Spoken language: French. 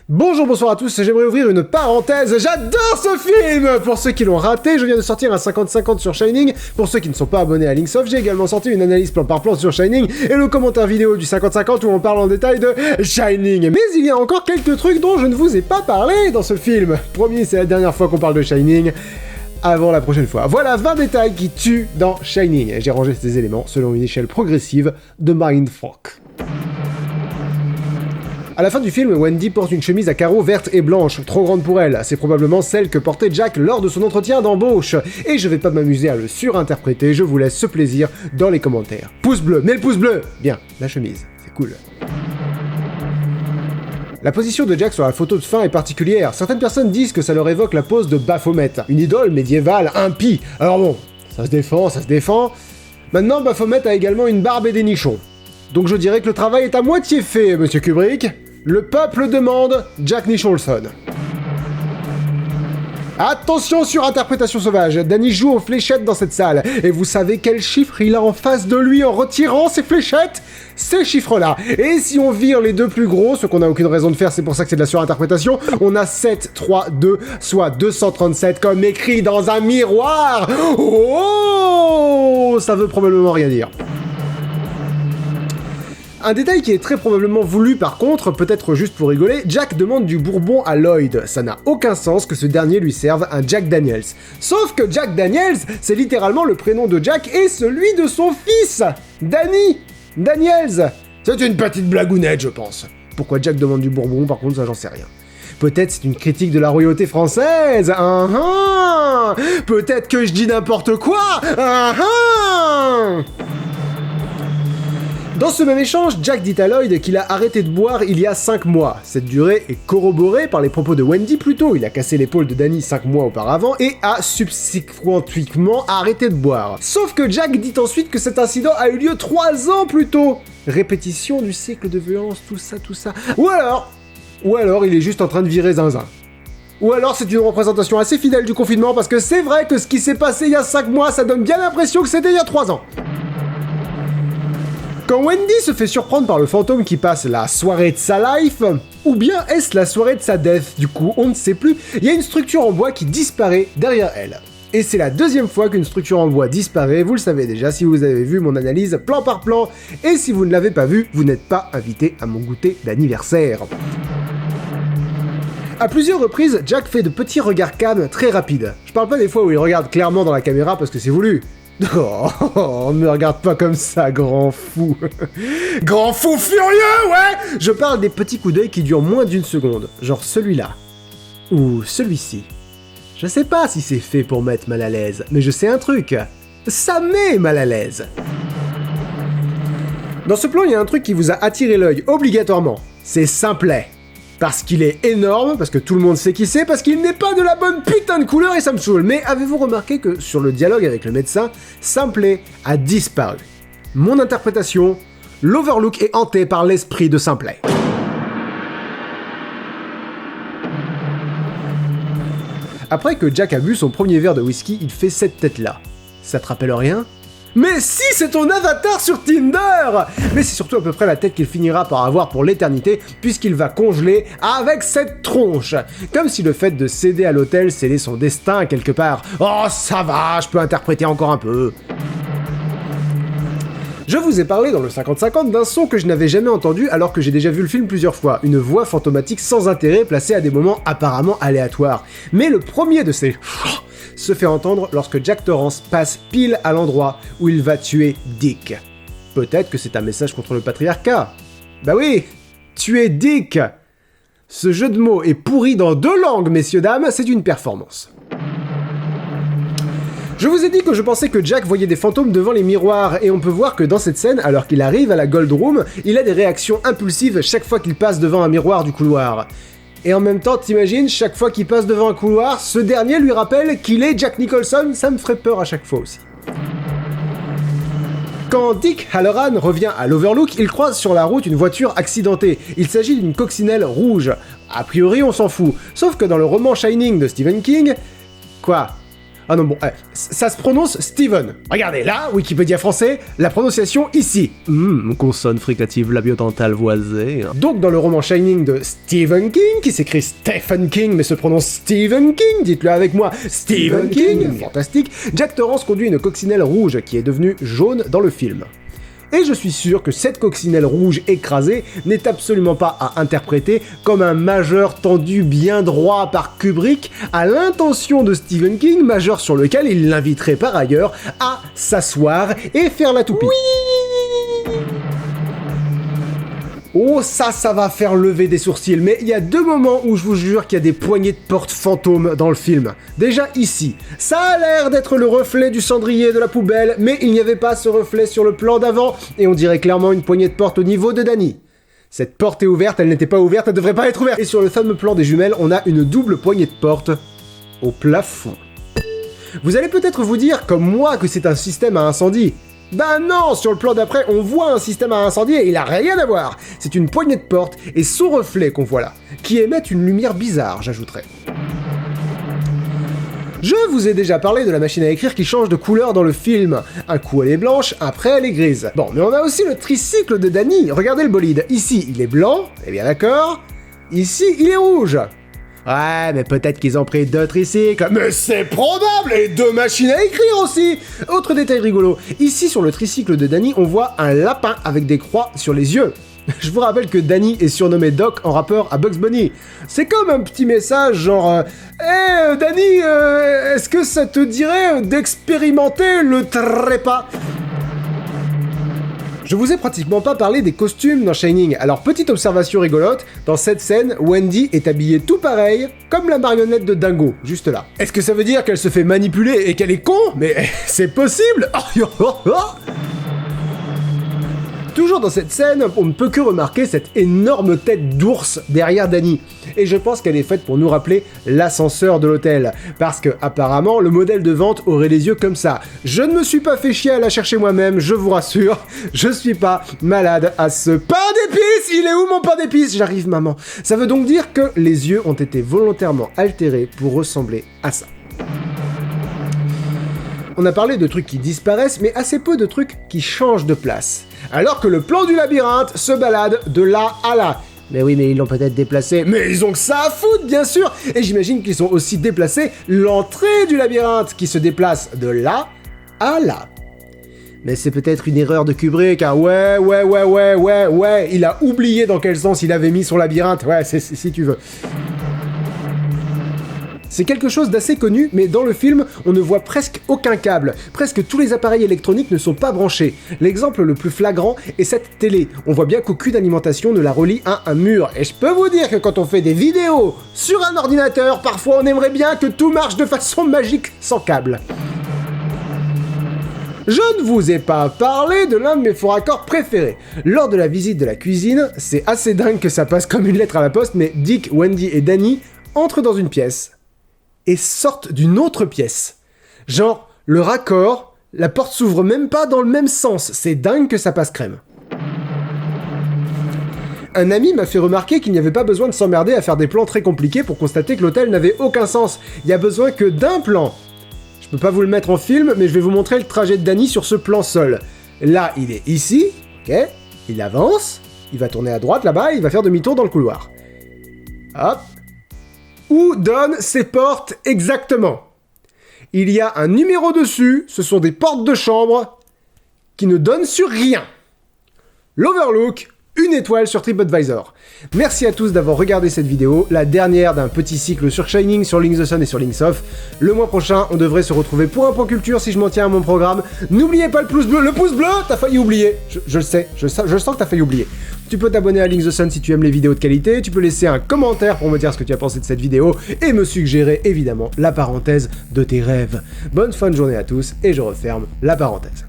Bonjour, bonsoir à tous, j'aimerais ouvrir une parenthèse, j'adore ce film. Pour ceux qui l'ont raté, je viens de sortir un 50-50 sur Shining. Pour ceux qui ne sont pas abonnés à Linksoft, j'ai également sorti une analyse plan par plan sur Shining et le commentaire vidéo du 50-50 où on parle en détail de Shining. Mais il y a encore quelques trucs dont je ne vous ai pas parlé dans ce film. Promis, c'est la dernière fois qu'on parle de Shining. Avant la prochaine fois. Voilà 20 détails qui tuent dans Shining. J'ai rangé ces éléments selon une échelle progressive de Mindfuck. À la fin du film, Wendy porte une chemise à carreaux verte et blanche, trop grande pour elle. C'est probablement celle que portait Jack lors de son entretien d'embauche. Et je vais pas m'amuser à le surinterpréter, je vous laisse ce plaisir dans les commentaires. Pouce bleu, mets le pouce bleu. Bien, la chemise, c'est cool. La position de Jack sur la photo de fin est particulière. Certaines personnes disent que ça leur évoque la pose de Baphomet, une idole médiévale impie. Alors bon, ça se défend. Maintenant, Baphomet a également une barbe et des nichons. Donc je dirais que le travail est à moitié fait, monsieur Kubrick. Le peuple demande Jack Nicholson. Attention sur interprétation sauvage, Danny joue aux fléchettes dans cette salle, et vous savez quel chiffre il a en face de lui en retirant ses fléchettes? Ces chiffres-là. Et si on vire les deux plus gros, ce qu'on n'a aucune raison de faire, c'est pour ça que c'est de la surinterprétation, on a 7, 3, 2, soit 237 comme écrit dans un miroir. Oh, ça veut probablement rien dire. Un détail qui est très probablement voulu par contre, peut-être juste pour rigoler, Jack demande du bourbon à Lloyd. Ça n'a aucun sens que ce dernier lui serve un Jack Daniels. Sauf que Jack Daniels, c'est littéralement le prénom de Jack et celui de son fils, Danny Daniels. C'est une petite blagounette, je pense. Pourquoi Jack demande du bourbon, par contre, ça j'en sais rien. Peut-être c'est une critique de la royauté française. Peut-être que je dis n'importe quoi. Dans ce même échange, Jack dit à Lloyd qu'il a arrêté de boire il y a 5 mois. Cette durée est corroborée par les propos de Wendy plus tôt. Il a cassé l'épaule de Danny 5 mois auparavant et a subséquemment arrêté de boire. Sauf que Jack dit ensuite que cet incident a eu lieu 3 ans plus tôt. Répétition du cycle de violence, tout ça. Ou alors il est juste en train de virer zinzin. Ou alors c'est une représentation assez fidèle du confinement parce que c'est vrai que ce qui s'est passé il y a 5 mois, ça donne bien l'impression que c'était il y a 3 ans. Quand Wendy se fait surprendre par le fantôme qui passe la soirée de sa life, ou bien est-ce la soirée de sa death, du coup on ne sait plus, il y a une structure en bois qui disparaît derrière elle. Et c'est la deuxième fois qu'une structure en bois disparaît, vous le savez déjà si vous avez vu mon analyse plan par plan, et si vous ne l'avez pas vu, vous n'êtes pas invité à mon goûter d'anniversaire. À plusieurs reprises, Jack fait de petits regards calmes très rapides. Je parle pas des fois où il regarde clairement dans la caméra parce que c'est voulu. Oh, ne me regarde pas comme ça, grand fou. Grand fou furieux, ouais. Je parle des petits coups d'œil qui durent moins d'1 seconde, genre celui-là. Ou celui-ci. Je sais pas si c'est fait pour mettre mal à l'aise, mais je sais un truc. Ça met mal à l'aise. Dans ce plan, il y a un truc qui vous a attiré l'œil obligatoirement. C'est Simplet. Parce qu'il est énorme, parce que tout le monde sait qui c'est, parce qu'il n'est pas de la bonne putain de couleur et ça me saoule. Mais avez-vous remarqué que sur le dialogue avec le médecin, Simplet a disparu? Mon interprétation, l'Overlook est hanté par l'esprit de Simplet. Après que Jack a bu son premier verre de whisky, il fait cette tête-là. Ça te rappelle rien? Mais si, c'est ton avatar sur Tinder! Mais c'est surtout à peu près la tête qu'il finira par avoir pour l'éternité, puisqu'il va congeler avec cette tronche. Comme si le fait de céder à l'hôtel scellait son destin quelque part. Oh, ça va, je peux interpréter encore un peu. Je vous ai parlé dans le 50-50 d'un son que je n'avais jamais entendu alors que j'ai déjà vu le film plusieurs fois, une voix fantomatique sans intérêt placée à des moments apparemment aléatoires. Mais le premier de ces se fait entendre lorsque Jack Torrance passe pile à l'endroit où il va tuer Dick. Peut-être que c'est un message contre le patriarcat. Bah oui, tuer Dick. Ce jeu de mots est pourri dans 2 langues, messieurs dames, c'est une performance. Je vous ai dit que je pensais que Jack voyait des fantômes devant les miroirs, et on peut voir que dans cette scène, alors qu'il arrive à la Gold Room, il a des réactions impulsives chaque fois qu'il passe devant un miroir du couloir. Et en même temps, t'imagines, chaque fois qu'il passe devant un couloir, ce dernier lui rappelle qu'il est Jack Nicholson, ça me ferait peur à chaque fois aussi. Quand Dick Halloran revient à l'Overlook, il croise sur la route une voiture accidentée. Il s'agit d'une coccinelle rouge. A priori, on s'en fout. Sauf que dans le roman Shining de Stephen King... Quoi ? Ah non, bon, ça se prononce Steven. Regardez, là, Wikipédia français, la prononciation ici. Consonne fricative labiodentale voisée. Donc dans le roman Shining de Stephen King, qui s'écrit Stephen King mais se prononce Stephen King, dites-le avec moi, Stephen King, fantastique, Jack Torrance conduit une coccinelle rouge qui est devenue jaune dans le film. Et je suis sûr que cette coccinelle rouge écrasée n'est absolument pas à interpréter comme un majeur tendu bien droit par Kubrick à l'intention de Stephen King, majeur sur lequel il l'inviterait par ailleurs à s'asseoir et faire la toupie. Oui. Oh, ça va faire lever des sourcils, mais il y a 2 moments où je vous jure qu'il y a des poignées de porte fantômes dans le film. Déjà ici, ça a l'air d'être le reflet du cendrier de la poubelle, mais il n'y avait pas ce reflet sur le plan d'avant, et on dirait clairement une poignée de porte au niveau de Danny. Cette porte est ouverte, elle n'était pas ouverte, elle devrait pas être ouverte. Et sur le fameux plan des jumelles, on a une double poignée de porte au plafond. Vous allez peut-être vous dire, comme moi, que c'est un système à incendie. Ben non, sur le plan d'après, on voit un système à incendie et il a rien à voir. C'est une poignée de porte et son reflet qu'on voit là, qui émettent une lumière bizarre, j'ajouterais. Je vous ai déjà parlé de la machine à écrire qui change de couleur dans le film. Un coup elle est blanche, après elle est grise. Bon, mais on a aussi le tricycle de Danny. Regardez le bolide. Ici, il est blanc, eh bien d'accord. Ici, il est rouge. Ouais, mais peut-être qu'ils ont pris 2 tricycles. Mais c'est probable. Et 2 machines à écrire aussi. Autre détail rigolo. Ici, sur le tricycle de Danny, on voit un lapin avec des croix sur les yeux. Je vous rappelle que Danny est surnommé Doc en rapport à Bugs Bunny. C'est comme un petit message genre hey, Danny, est-ce que ça te dirait d'expérimenter le trépas ? Je vous ai pratiquement pas parlé des costumes dans Shining, alors petite observation rigolote, dans cette scène, Wendy est habillée tout pareil, comme la marionnette de Dingo, juste là. Est-ce que ça veut dire qu'elle se fait manipuler et qu'elle est con ? Mais c'est possible. Toujours dans cette scène, on ne peut que remarquer cette énorme tête d'ours derrière Danny. Et je pense qu'elle est faite pour nous rappeler l'ascenseur de l'hôtel. Parce que, apparemment, le modèle de vente aurait les yeux comme ça. Je ne me suis pas fait chier à la chercher moi-même, je vous rassure. Je suis pas malade à ce pain d'épices. Il est où mon pain d'épices ? J'arrive, maman. Ça veut donc dire que les yeux ont été volontairement altérés pour ressembler à ça. On a parlé de trucs qui disparaissent, mais assez peu de trucs qui changent de place. Alors que le plan du labyrinthe se balade de là à là. Mais oui, mais ils l'ont peut-être déplacé. Mais ils ont que ça à foutre, bien sûr. Et j'imagine qu'ils ont aussi déplacé l'entrée du labyrinthe, qui se déplace de là à là. Mais c'est peut-être une erreur de Kubrick, car ouais, il a oublié dans quel sens il avait mis son labyrinthe. Ouais, c'est si tu veux. C'est quelque chose d'assez connu, mais dans le film, on ne voit presque aucun câble. Presque tous les appareils électroniques ne sont pas branchés. L'exemple le plus flagrant est cette télé. On voit bien qu'aucune alimentation ne la relie à un mur. Et je peux vous dire que quand on fait des vidéos sur un ordinateur, parfois on aimerait bien que tout marche de façon magique sans câble. Je ne vous ai pas parlé de l'un de mes faux raccords préférés. Lors de la visite de la cuisine, c'est assez dingue que ça passe comme une lettre à la poste, mais Dick, Wendy et Danny entrent dans une pièce et sortent d'une autre pièce. Genre, le raccord, la porte s'ouvre même pas dans le même sens. C'est dingue que ça passe crème. Un ami m'a fait remarquer qu'il n'y avait pas besoin de s'emmerder à faire des plans très compliqués pour constater que l'hôtel n'avait aucun sens. Il y a besoin que d'un plan. Je peux pas vous le mettre en film, mais je vais vous montrer le trajet de Danny sur ce plan seul. Là, il est ici, ok, il avance, il va tourner à droite là-bas, il va faire demi-tour dans le couloir. Hop. Où donnent ces portes exactement ? Il y a un numéro dessus, ce sont des portes de chambre qui ne donnent sur rien. L'Overlook, 1 étoile sur TripAdvisor. Merci à tous d'avoir regardé cette vidéo, la dernière d'un petit cycle sur Shining, sur Link the Sun et sur Linksoft. Le mois prochain, on devrait se retrouver pour un point culture si je m'en tiens à mon programme. N'oubliez pas le pouce bleu. Le pouce bleu, t'as failli oublier. Je le sais, je sens que t'as failli oublier. Tu peux t'abonner à Link the Sun si tu aimes les vidéos de qualité, tu peux laisser un commentaire pour me dire ce que tu as pensé de cette vidéo et me suggérer évidemment la parenthèse de tes rêves. Bonne fin de journée à tous et je referme la parenthèse.